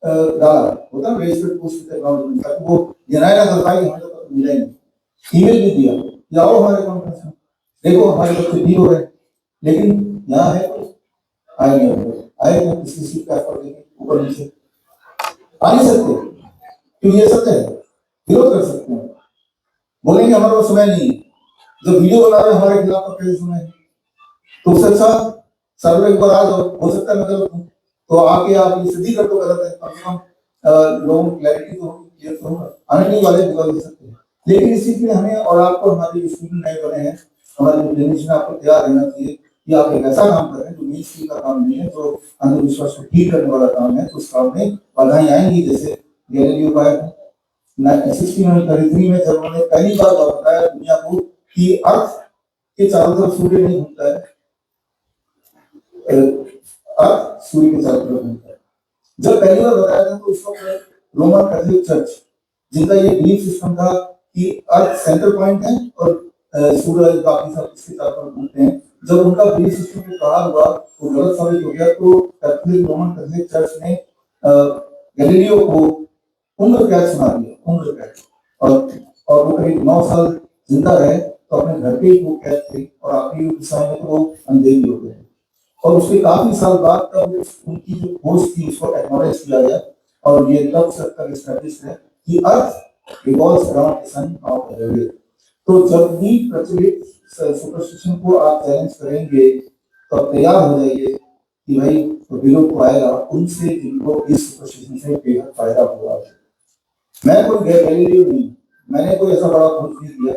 डाला होता है, रजिस्टर्ड पोस्ट विद एक्नॉलेजमेंट, ताकि वो डिनाई ना कर पाए हमें तो पत्र मिला ही नहीं। ईमेल भी दिया कि आओ हमारे कॉन्फ्रेंस में, देखो हमारे बच्चे ठीक हो रहे हैं, लेकिन यहाँ है आए नहीं, आए नहीं, किसी सीट का एफर्ट देंगे ऊपर नीचे आ नहीं सकते, क्योंकि ये सत्य है, विरोध कर सकते हैं, बोलेंगे हमारे पास समय नहीं है, जब वीडियो बना रहे हमारे खिलाफ तो कैसे सुने, तो उससे अच्छा सर्वे एक बार आ जाओ, हो सकता है मैं गलत हूँ तो आके आप ये सिद्धि कर दो गलत है, कम से कम लोगों को क्लैरिटी तो होगी, क्लियर तो होगा, आने नहीं वाले बुरा दे सकते हैं। लेकिन इस चीज में हमें और आपको, हमारे स्टूडेंट नए बने हैं, हमारे जनरेशन आपको तैयार रहना चाहिए कि आप एक ऐसा काम करें जो मीन्स का काम नहीं है, जो अंधविश्वास को ठीक करने वाला काम है, तो उस काम में बाधाएं आएंगी। जैसे गैलीलियो का 1633 में जब उन्होंने पहली बार बताया दुनिया को कि अर्थ के चारों तरफ सूर्य नहीं घूमता है, अर्थ सूर्य के चारों तरफ घूमता है, जब पहली बार बताया था तो उस वक्त रोमन कैथोलिक चर्च, जिनका ये बिलीफ सिस्टम था कि अर्थ सेंटर पॉइंट है और सूरज बाकी सब इसके चारों तरफ घूमते हैं, जब उनका बिलीफ सिस्टम में प्रहार हुआ वो गलत साबित हो गया, तो कैथोलिक रोमन कैथोलिक चर्च ने गैलीलियो को उम्र कैद सुना दिया, उम्र कैद, और वो करीब 9 साल जिंदा रहे, तो अपने घर पे ही वो कैद थे और आखिरी समय में तो वो अंधे भी हो गए। और उसके काफी साल बाद तब उनकी जो खोज थी उसको एक्नॉलेज किया गया, और ये तब से तक एस्टैब्लिश है कि earth revolves around the sun of the earth. तो जब भी प्रचलित सुपरस्टिशन को आप चैलेंज करेंगे तो आप तैयार हो जाइए कि भाई विरोध को आएगा उनसे जिनको इस सुपरस्टिशन से बेहद फायदा हुआ है। मैं कोई गैलीलियो नहीं, मैंने कोई ऐसा बड़ा खोज नहीं किया,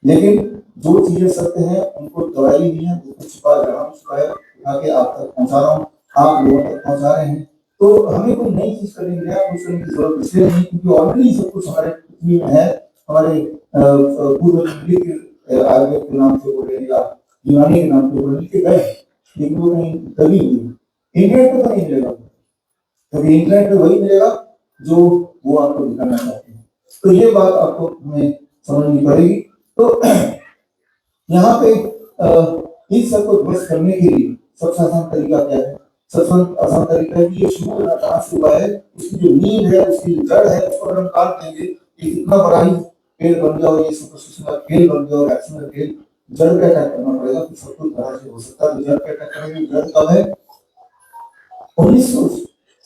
लेकिन जो चीजें सत्य हैं उनको दवाई नहीं है, उसको छुपा रहा हूँ, छुपा के आप तक पहुंचा रहा हूँ, आप लोगों तक पहुंचा रहे हैं। तो हमें कोई नई चीज करने की जरूरत इसलिए नहीं, क्योंकि ऑलरेडी सब कुछ हमारे पृथ्वी में है, हमारे पूर्व के आयुर्वेद के नाम से बोले या यूनानी के नाम से बोले लिखे गए, लेकिन वो कहीं कभी इंटरनेट पे तो नहीं मिलेगा, क्योंकि इंटरनेट पे वही मिलेगा जो वो आपको दिखाना चाहते हैं। तो ये बात आपको हमें समझनी पड़ेगी। तो यहाँ पे इस सब को ध्वस्त करने के लिए सबसे आसान तरीका क्या है? सबसे आसान तरीका है कि ये शुरू होना कहाँ से हुआ है, उसकी जो नींव है, उसकी जड़ है, उसको अगर हम काट देंगे, ये इतना बड़ा ही पेड़ बन गया और ये सुपरस्टिशन का खेल बन गया और वैक्सीन का खेल, जड़ पे अटैक करना पड़ेगा, तो सब कुछ तरह से हो सकता है। जड़ पे अटैक करेंगे, जड़ कब है? 1900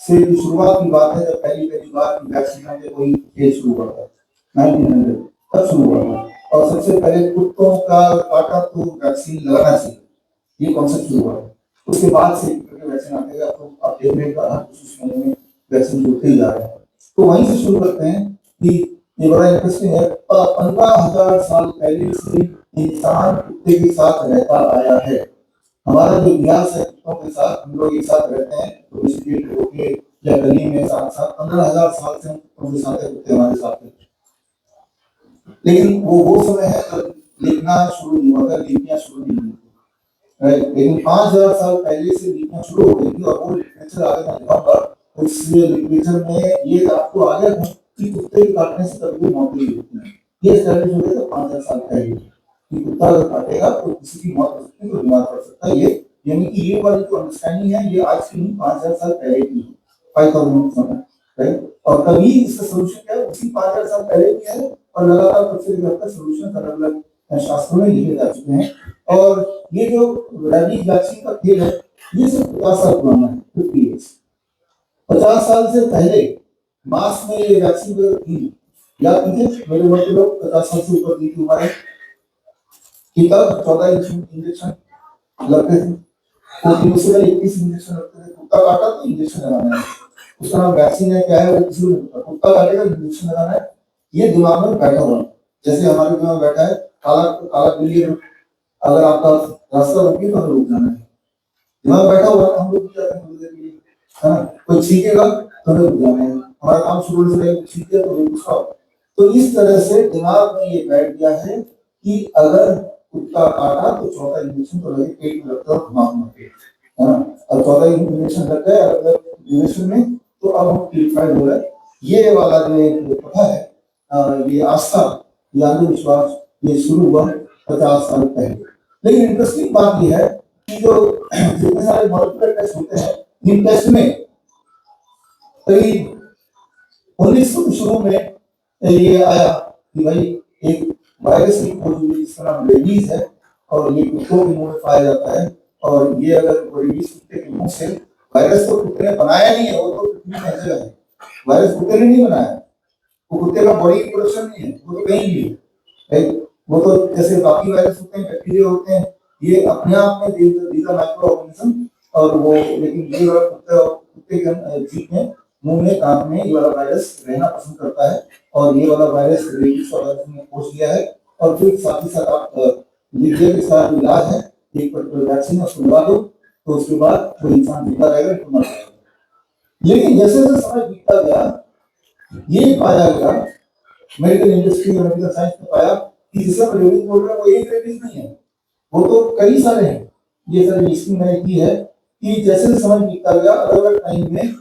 से शुरुआत की बात है, जब पहली बार वैक्सीन का कोई खेल शुरू हुआ था, 1900 तब शुरू हुआ था। और सबसे पहले कुत्तों का काटा तो वैक्सीन लगाना चाहिए, ये कॉन्सेप्ट शुरू हुआ है। उसके बाद से वैक्सीन आते गए, तो आप देख रहे हैं कुछ महीने में वैक्सीन जुड़ते ही जा रहे हैं। तो वहीं से शुरू करते हैं कि ये बड़ा इंटरेस्टिंग है। 15,000 साल पहले से इंसान कुत्ते के साथ रहता आया है। हमारा जो इतिहास है, कुत्तों के साथ हम लोग एक साथ रहते हैं, तो इसलिए होके या गली में साथ साथ 15,000 साल से कुत्तों के साथ है, कुत्ते हमारे साथ है। लेकिन वो समय है जब लिखना शुरू नहीं हुआ था, लिखना शुरू नहीं हुई थी, लेकिन 5,000 साल पहले से लिखना शुरू हो गई थी, और वो लिटरेचर आगे मैं दिखाऊंगा। उस लिटरेचर में ये आपको आ गया कि कुत्ते के काटने से कभी भी मौत नहीं होती है। ये स्टडी हो गया था 5,000 साल पहले कि कुत्ता अगर काटेगा तो किसी की मौत हो सकती है, तो बीमार पड़ सकता है। ये यानी कि ये वाली जो अंडरस्टैंडिंग है, ये आज की नहीं, 5,000 साल पहले की, 5,000 समय, राइट। और तभी इसका सोल्यूशन क्या है, उसी 5,000 साल पहले की है, और लगातार तब से लेकर सोल्यूशन अलग अलग शास्त्रों में लिखे जा चुके हैं। और ये जो रैबिज वैक्सीन का खेल है, ये सिर्फ 50 साल पुराना है, 50 इयर्स। 50 साल से पहले मास में ये वैक्सीन थी, याद कीजिए मेरे वर्ग के लोग 50 साल से ऊपर की उम्र है कि तब 14 इंजेक्शन लगते थे, तो उससे पहले 21 इंजेक्शन लगते थे। कुत्ता काटा तो इंजेक्शन लगाना है, उसका नाम वैक्सीन है, क्या है वो किसी को नहीं पता, कुत्ता काटेगा इंजेक्शन लगाना है। ये दिमाग में बैठा हुआ, जैसे हमारे दिमाग में बैठा है काला काला बिल्ली, अगर आपका रास्ता रोके तो हमें रुक जाना है, दिमाग बैठा हुआ है, हम लोग जाते हैं थोड़ी देर के लिए, है ना। कोई छींकेगा तो हमें रुक जाना है, हमारा काम शुरू से पहले छींके तो उसका तो इस तरह से दिमाग में ये बैठ गया है कि अगर कुत्ता काटा तो चौथा इंजेक्शन तो लगे, पेट में लगता है, दिमाग में पेट है ना, और चौथा इंजेक्शन लग गया अलग ड्यूरेशन में, तो अब हम प्यूरिफाइड हो रहे। ये वाला जो एक कथा है, ये आस्था, ये अंधविश्वास, ये शुरू हुआ 50 साल पहले। लेकिन इंटरेस्टिंग बात यह है कि जो जितने सारे मॉलिक्यूलर टेस्ट होते हैं, इन टेस्ट में करीब 1900 के शुरू में ये आया कि भाई एक वायरस की खोज हुई जिसका नाम रेबीज है, और ये कुत्तों के मुंह में पाया जाता है, और ये अगर रेबीज कुत्ते के मुंह से, वायरस तो कुत्ते ने बनाया नहीं है, वो तो पृथ्वी में जगह है, वायरस कुत्ते ने नहीं बनाया, वो कुत्ते का बॉडी प्रोडक्शन नहीं है, वो तो कहीं भी है, वो तो जैसे बाकी वायरस होते हैं, बैक्टीरिया होते हैं, ये अपने आप में दीज आर माइक्रो ऑर्गेनिज्म, और वो लेकिन ये वाला कुत्ते के जीभ में, मुंह में, कान में ये वाला वायरस रहना पसंद करता है, और ये वाला वायरस रेबीज का वायरस ने खोज लिया है। और फिर साथ ही साथ आप लीजिए कि इसका इलाज है, एक पर्टिकुलर वैक्सीन उसको लगा दो, तो उसके बाद वो इंसान जिंदा रहेगा, तो मर जाएगा। लेकिन जैसे जैसे समय बीतता गया, ये पाया गया, मेडिकल इंडस्ट्री और मेडिकल साइंस ने पाया कि जिसे हम रेबीज बोल रहे हैं वो एक रेबीज नहीं है, वो तो कई सारे हैं। ये सारी लिस्टिंग मैंने की है कि जैसे समय बीतता गया, अलग अलग टाइम में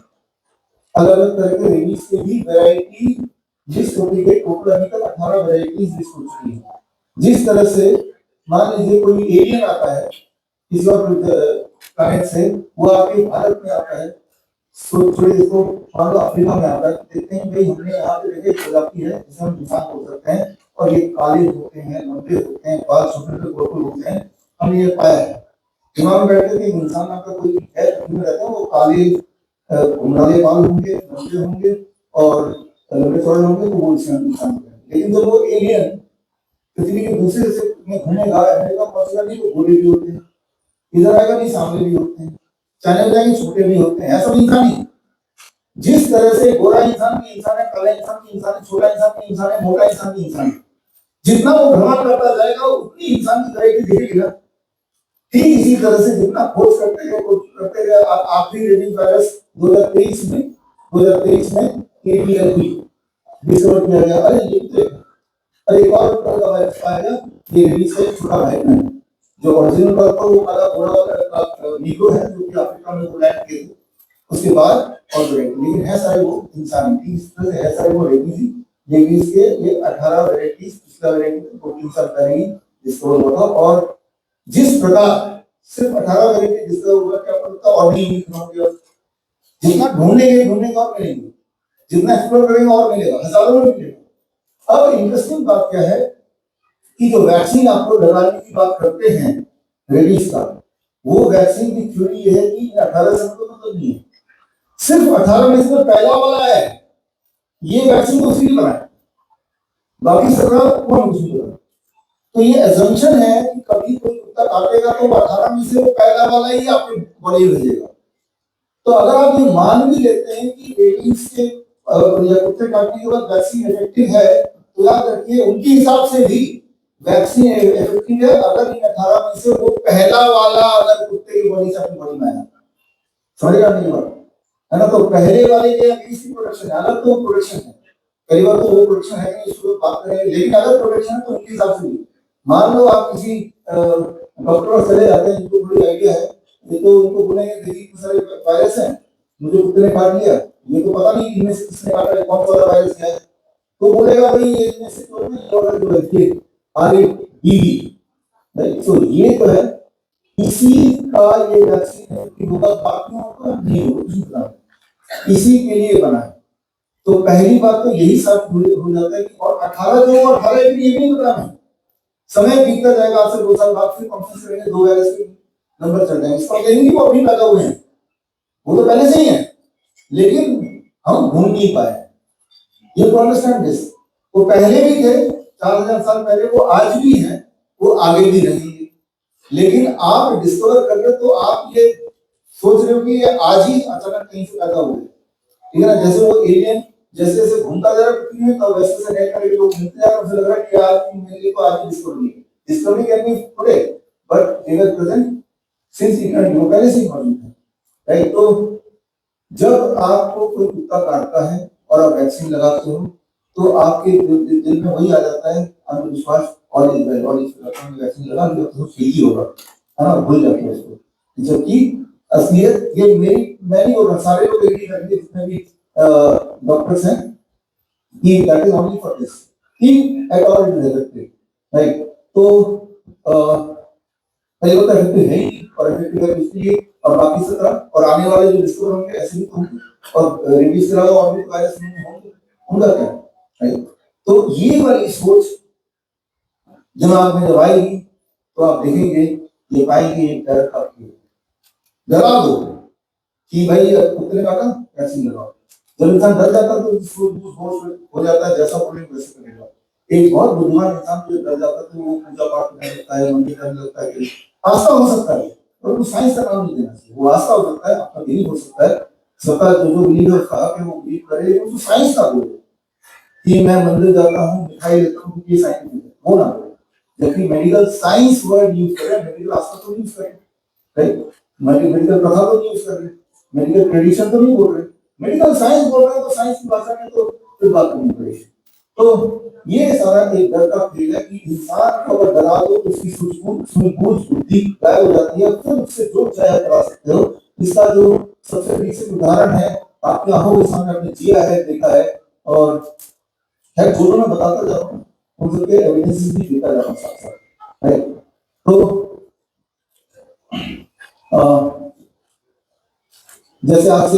अलग अलग तरह के रेबीज के भी वैरायटी लिस्ट होती गई, टोटल अभी तक 18 वैरायटीज लिस्ट हो चुकी है। जिस तरह से मान लीजिए कोई एलियन आता है किसी और प्लैनेट से, वो आके भारत में आता है, थोड़े इसको मान लो अफ्रीका में आता है, देखते हैं भाई हमने यहाँ पे देखे प्रजाति है जिसे हम इंसान बोल सकते हैं, और ये काले होते हैं, लंबे होते हैं, बाल छोटे गोल होते हैं, हमने ये पाया है। दिमाग में बैठते थे इंसान आपका कोई है में रहता है, वो काले घुंघराले बाल होंगे, लंबे होंगे और लंबे चौड़े होंगे, तो वो इंसान है। लेकिन जब वो एलियन पृथ्वी के दूसरे हिस्से में घूमेगा, अमेरिका पहुंचेगा, नहीं तो गोरे भी होते हैं, इधर आएगा नहीं सांवले भी होते हैं, चाइना जाएंगे छोटे भी होते हैं, ऐसा इंसान ही। जिस तरह से गोरा इंसान भी इंसान है, काला इंसान भी इंसान है, छोटा इंसान भी इंसान है, मोटा इंसान भी इंसान है, जितना वो भ्रमण करता जाएगा उतनी इंसान की वैरायटी दिखेगी ना। ठीक इसी तरह से जितना खोज करते गए आखिरी रेबीज वायरस 2023 में केपीएलपी डिस्कवर किया गया। अरे ये तो अरे एक और तरह का वायरस पाया गया, ये रेबीज का छोटा भाई है, जो ओरिजिनल का तो वो काला घोड़ा वाला नीगो है, जो कि अफ्रीका में वो लैंड किए थे, उसके बाद और लेकिन है सारे वो इंसान, इस तरह से है सारे वो रेबीज के ये 18 वैरायटीज, पिछला वैरायटी 2-3 साल पहले ही डिस्कवर हुआ था। और जिस प्रकार सिर्फ 18 वैरायटी डिस्कवर हुआ, क्या पता और भी होंगे, जितना ढूंढेंगे और मिलेंगे, जितना एक्सप्लोर करेंगे और मिलेगा, हजारों में मिलेगा। अब इंटरेस्टिंग बात क्या है कि जो वैक्सीन आपको लगाने की बात करते हैं रेबीज का, वो वैक्सीन की थ्योरी ये है कि 18 से तो मतलब नहीं है, सिर्फ 18 में से पहला वाला है, ये वैक्सीन तो उसी की बनाए, बाकी 17 वो दूसरी बनाए। तो ये एजम्पशन है कि कभी कोई कुत्ता काटेगा तो 18 में से वो पहला वाला ही आपके बॉडी में भेजेगा। तो अगर आप ये मान भी लेते हैं कि रेबीज के कुत्ते काटने के बाद वैक्सीन इफेक्टिव है, तो याद रखिए उनके हिसाब से भी वैक्सीन इफेक्टिव है अगर इन 18 में से वो पहला वाला अगर कुत्ते की बॉडी से अपनी बॉडी में आया। समझेगा मेरी बात, है ना? तो पहले वाले के किसी प्रोडक्शन है, अलग तो प्रोडक्शन है, कई बार तो वो प्रोडक्शन है कि इसको बात करेंगे, लेकिन अगर प्रोडक्शन है तो उनके हिसाब से भी। मान लो आप किसी डॉक्टर चले जाते हैं जिनको बड़ी आइडिया है, ये तो उनको बोलेंगे देखिए इतने सारे वायरस हैं, मुझे कुत्ते ने काट लिया, ये तो पता नहीं इनमें से किसने काटा है, कौन सा वायरस है, तो बोलेगा भाई इनमें से तो नहीं है RABV, राइट? तो ये तो है, इसी का ये वैक्सीन है कि होगा, बाकियों का नहीं होगा, इसी के लिए बना है। तो पहली बात तो यही सब हो जाता है कि और 18 जो 18 के लिए नहीं बता है, समय बीतता जाएगा, आपसे 2 साल बाद फिर कॉन्फ्रेंस करेंगे, 2 वायरस के नंबर चल जाएंगे, इसको कहेंगे वो अभी लगा हुए हैं, वो तो पहले से ही है, लेकिन हम ढूंढ नहीं पाए। ये तो अंडरस्टैंड दिस, वो पहले भी थे 4000 साल पहले, वो आज भी हैं, वो आगे भी रहेंगे। लेकिन आप डिस्कवर कर रहे हो तो आप ये सोच रहे हो कि ये आज ही अचानक कहीं से पैदा हो गए, ठीक है ना? जैसे वो एलियन जैसे जैसे घूमता जा रहा है पृथ्वी में, तो वैसे वैसे नए तरह के लोग घूमते जा रहे हैं, मुझे लग रहा है कि आज मेरे लिए तो आज ही discovery can be today, but they were present since eternity, वो पहले से ही मौजूद है, राइट? तो जब आपको कोई कुत्ता काटता है और आप वैक्सीन लगाते हो, तो आपके दिल में वही आ जाता है अंधविश्वास, all is well, all is well, vaccine लगा लिया तो ठीक ही होगा, है ना, भूल जाते हैं उसको। जबकि असलियत ये मेरी, मैं नहीं बोल रहा, सारे लोग एग्री करेंगे जितने भी डॉक्टर्स हैं कि that is only for this, कि at all it is effective, right. तो कई होता है इफेक्टिव है ही, और इफेक्टिव है इसलिए, और बाकी 17 और आने वाले जो डिस्कवर होंगे ऐसे भी होंगे, और रिव्यूज के अलावा और भी वायरस होंगे, उनका क्या, राइट। तो ये वाली सोच दिमाग में जब आएगी तो आप देखेंगे, ये पाएंगे एक डर आपकी, डरा दो कि भाई कुत्ते ने काटा वैक्सीन लगाओ। जब इंसान डर जाता है तो हो जाता है, जैसा बोलेंगे वैसे करेगा। एक बहुत बुद्धिमान इंसान जो डर जाता है तो वो पूजा पाठ करने लगता है, मंदिर करने लगता है, आस्था हो सकता है, और वो साइंस का काम नहीं देना चाहिए, वो आस्था हो सकता है, आपका बिलीव हो सकता है, सबका जो बिलीव है कहा कि वो बिलीव करे, वो साइंस का बोले कि मैं मंदिर जाता हूँ, मिठाई लेता हूँ, ये साइंटिफिक है, वो ना बोले। जबकि मेडिकल साइंस वर्ड यूज करें, मेडिकल आस्था तो यूज करें, राइट। मेडिकल प्रथा तो यूज कर रहे, मेडिकल ट्रेडिशन तो नहीं बोल रहे, मेडिकल साइंस बोल रहे हैं, तो साइंस की भाषा में तो फिर बात करनी पड़ेगी। तो ये सारा एक डर का खेल है कि इंसान को अगर डरा दो तो उसकी सूझबूझ बुद्धि गायब हो जाती है, फिर उससे जो चाहे करा सकते हो। इसका जो सबसे बेसिक उदाहरण है, आपके आंखों के सामने आपने जिया है, देखा है, और है जो मैं बताता जा रहा हूँ उन सबके एविडेंसेस भी देखा जा रहा है साथ साथ, राइट। तो जैसे आज से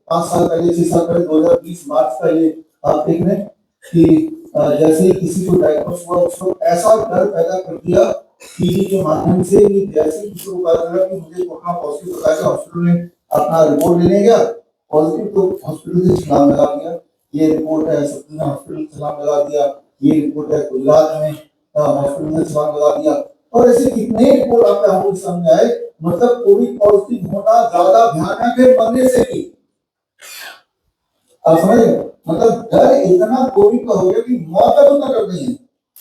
5 साल पहले, 6 साल पहले, 2020 मार्च का ये आप देख रहे हैं कि जैसे ही किसी को डायग्नोस हुआ उसको ऐसा डर पैदा कर दिया टीवी के माध्यम से कि जैसे ही किसी को पता चला कि मुझे कोरोना पॉजिटिव बताया, हॉस्पिटल में अपना रिपोर्ट लेने गया पॉजिटिव, तो हॉस्पिटल से छलांग लगा दिया, ये रिपोर्ट है सतना हॉस्पिटल से छलांग लगा दिया, ये रिपोर्ट है गुजरात में हॉस्पिटल से छलांग लगा दिया, और ऐसे कितने रिपोर्ट आपके आंखों के सामने आए। मतलब कोविड पॉजिटिव होना ज्यादा भयानक है मरने से भी, आप समझ, मतलब डर इतना कोविड का हो गया कि मौत का तो डर नहीं है,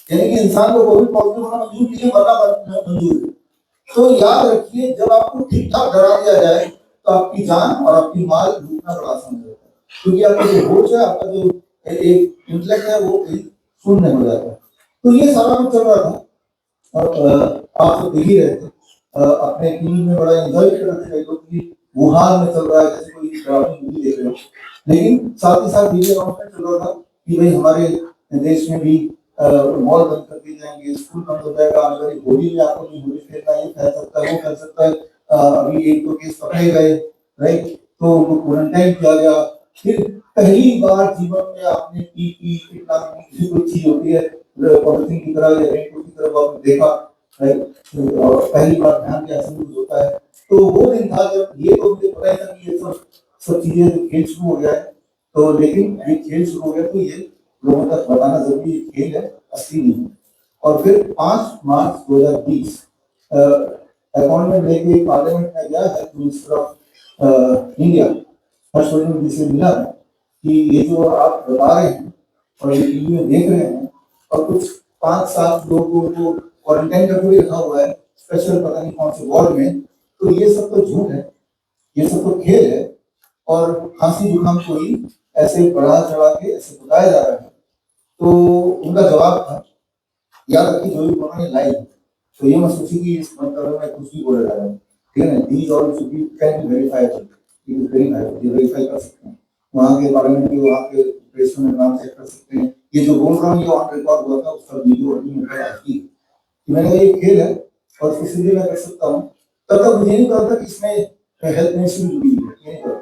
यानी कि इंसान को कोविड पॉजिटिव होना मंजूर नहीं है, मरना मंजूर है। तो याद रखिए, जब आपको ठीक ठाक डरा दिया जाए तो आपकी जान और आपकी माल लूटना बड़ा आसान होता है, क्योंकि आपका जो होश है, आपका जो एक इंटेलेक्ट है, वो शून्य हो जाता है। तो ये सारा कुछ चल रहा था, और आप तो देख ही रहे थे, अपने टीवी में बड़ा एंजॉय कर रहे थे लोग कि वुहान में चल रहा है, जैसे कोई ड्रामा मूवी देख रहे हो, लेकिन साथ ही साथ मीडिया अनाउंसमेंट चल रहा था कि भाई हमारे देश में भी मॉल बंद कर दिए जाएंगे, स्कूल बंद हो जाएगा, आने वाली होली में आपको नहीं होली खेलना, ये फैल सकता है, वो फैल सकता है। अभी 1-2 केस पकड़े गए, राइट, तो उनको क्वारंटाइन किया गया। फिर पहली बार जीवन में आपने पीपी कितना कोई चीज होती है पॉलिथीन की तरह या रेनकोट की तरह आपने देखा, राइट, और पहली बार ध्यान के ऐसा कुछ होता है। तो वो दिन था जब ये तो मुझे पता ही था कि ये सब चीजें जो खेल शुरू हो गया है, तो लेकिन ये खेल शुरू हो गया तो ये लोगों तक बताना जरूरी, ये खेल है, असली नहीं है। और फिर 5 मार्च 2020 अपॉइंटमेंट लेके पार्लियामेंट में गया है मिनिस्टर ऑफ इंडिया हर्षवर्धन जी से मिला है कि ये जो आप बता रहे हैं और ये टीवी में देख रहे हैं, और कुछ 5-7 लोगों को क्वारंटाइन करके भी रखा हुआ है स्पेशल पता नहीं कौन से वार्ड में, तो ये सब तो झूठ है, ये सब तो खेल है, और खांसी जुकाम को ही ऐसे बढ़ा चढ़ा के ऐसे बताया जा रहा है। तो उनका जवाब था, याद रखिए जो भी उन्होंने लाई, तो ये मत सोचिए कि इस मतलब में कुछ भी बोला जा रहा है, ठीक है ना, दीज और should be can be verifiable, it is verifiable, ये वेरीफाई कर सकते हैं, वहाँ के पार्लियामेंट के वहाँ के प्रेस में नाम चेक कर सकते हैं, ये जो बोल रहा हूँ ये ऑन रिकॉर्ड हुआ था, उसका वीडियो ऑडियो आती कि मैंने कहा ये खेल है और किसी भी मैं कर सकता हूँ। तब तक मुझे नहीं पता था कि इसमें हेल्थ मिनिस्ट्री जुड़ी है,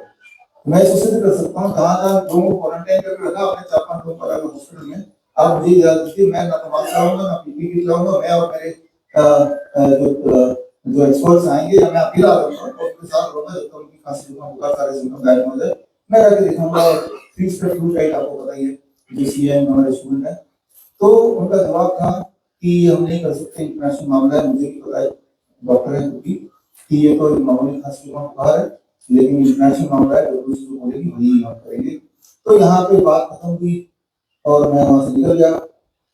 मैं इससे भी कर सकता हूँ, कहाँ कहाँ लोगों को क्वारंटाइन करके रखा अपने 4-5 लोग अलग हॉस्पिटल में। आप मुझे इजाजत दीजिए, मैं ना तो मास्क लगाऊंगा ना पीपी किट लगाऊंगा, मैं और मेरे जो एक्सपर्ट्स आएंगे या मैं अकेला रहूंगा और उनके साथ रहूंगा जब तक उनकी खांसी जुकाम बुखार सारे सिम्टम गायब हो जाए, मैं जाके दिखाऊंगा। और फीस का फ्लू टाइट आपको पता ही है, जो सीएम हमारे स्टूडेंट है। तो उनका जवाब था कि हम नहीं कर सकते, इंटरनेशनल मामला है, मुझे भी पता है, डॉक्टर है कि ये तो मामूली खांसी जुकाम बुखार है, लेकिन इंटरनेशनल मामला है, जो बोलेगी वही हम करेंगे। तो यहाँ पे बात खत्म हुई और मैं वहां से निकल गया।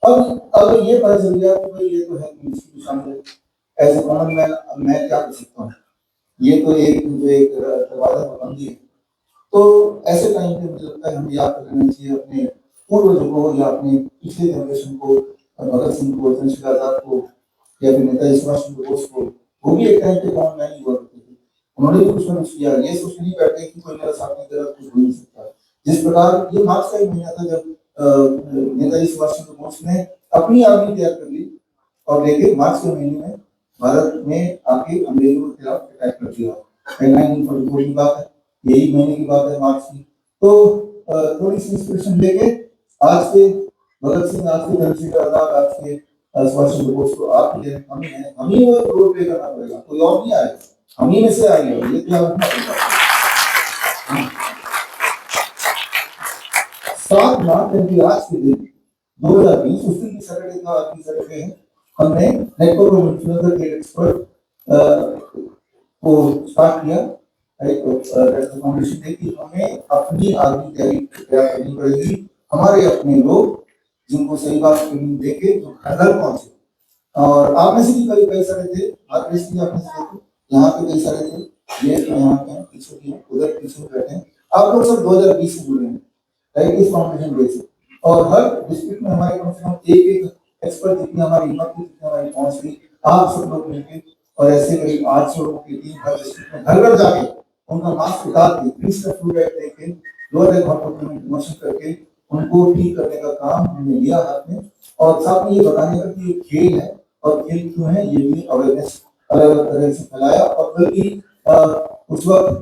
अब ये पता चल गया कि भाई ये तो है मिनिस्ट्री शामिल है, ऐसे कॉमन मैं क्या कर सकता हूँ, ये तो एक जो एक दरवाजा पाबंदी है। तो ऐसे टाइम पे मुझे लगता है हमें याद रखना चाहिए अपने पूर्वजों को या अपने पिछले जनरेशन को, भगत सिंह को, चंद्रशेखर आजाद को या फिर नेताजी सुभाष चंद्र बोस को, वो भी एक टाइम पे गाँव में नहीं हुआ करते थे, उन्होंने भी कुछ ना कुछ किया। ये सोच नहीं बैठे कि कोई मेरा साथ नहीं दे रहा, कुछ हो नहीं सकता। जिस प्रकार ये मार्च का ही महीना था जब नेताजी सुभाष चंद्र बोस ने अपनी आर्मी तैयार कर ली और लेके मार्च के महीने में भारत में आके अंग्रेजों के खिलाफ अटैक कर दिया। 1944 की बात है, यही महीने की बात है मार्च की। तो थोड़ी सी इंस्पिरेशन लेके आज के भगत सिंह, आज के चंद्रशेखर आजाद, आज के सुभाष चंद्र बोस को आप हम ही हैं, हम ही वो रोल प्ले करना पड़ेगा, कोई और नहीं आएगा, हम ही में से आएंगे, ये ध्यान रखना पड़ेगा। 7 मार्च यानी आज के दिन 2020 उस दिन की सैटरडे था, आज की सैटरडे है, हमने नेटवर्क ऑफ इन्फ्लुएंसर के एक्सपर्ट को स्टार्ट किया। फाउंडेशन ने कि हमें अपनी आर्मी तैयारी तैयार करनी पड़ेगी, हमारे अपने लोग जिनको सही बात ट्रेनिंग देके जो घर घर पहुंचे। और आप में से भी कई सारे थे, आप में से थे, यहाँ पे कई सारे थे, ये यहाँ पे पीछे भी उधर पीछे बैठे हैं, आप लोग सब 2020 से जुड़े हैं राइट, इस फाउंडेशन डे से। और हर डिस्ट्रिक्ट में हमारे कम से कम एक एक्सपर्ट, जितनी हमारी हिम्मत थी, जितनी हमारी पहुंच थी, आप सब लोग मिलकर और ऐसे करीब 800 लोगों की टीम हर डिस्ट्रिक्ट में घर घर जाके उनका मास्क उतार के, फ्री स्टफ फ्लू राइट देके, लोअर हेल्थ हॉस्पिटल में प्रमोशन करके उनको ठीक करने का काम हमने लिया हाथ में। और साथ में ये बताने का कि ये खेल है और खेल क्यों है, ये भी अवेयरनेस अलग अलग तरह से फैलाया। और बल्कि उस वक्त